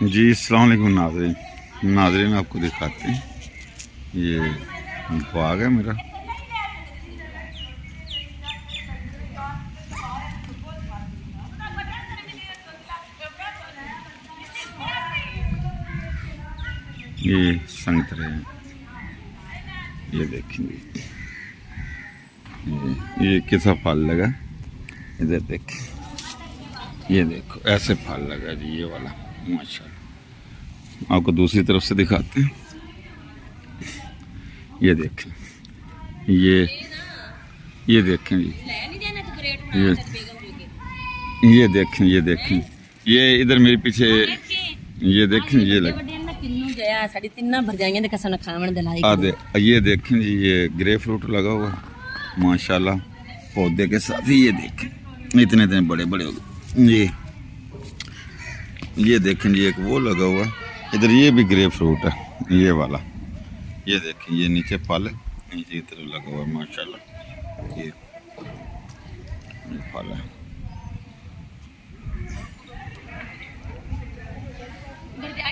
जी अस्सलाम वालेकुम नाज़रीन आपको दिखाते हैं। ये बाग है मेरा। ये संतरे हैं, ये देखेंगे ये कैसा फल लगा। इधर देख, ये देखो ऐसे फल लगा जी, ये वाला माशाल्लाह। आपको दूसरी तरफ से दिखाते हैं। ये देखें, ये देखें जी, ये देखें, ये देखें, ये इधर मेरे पीछे ये देखें, ये लग आधे। ये देखें जी, ये ग्रे फ्रूट लगा हुआ माशाल्लाह पौधे के साथ ही। ये देखें इतने इतने बड़े बड़े हो गए। ये देखें जी, एक वो लगा हुआ इधर, ये भी ग्रे फ्रूट है ये वाला। ये देखें, ये नीचे फल है, नीचे की तरफ लगा हुआ माशाल्लाह। ये फल है।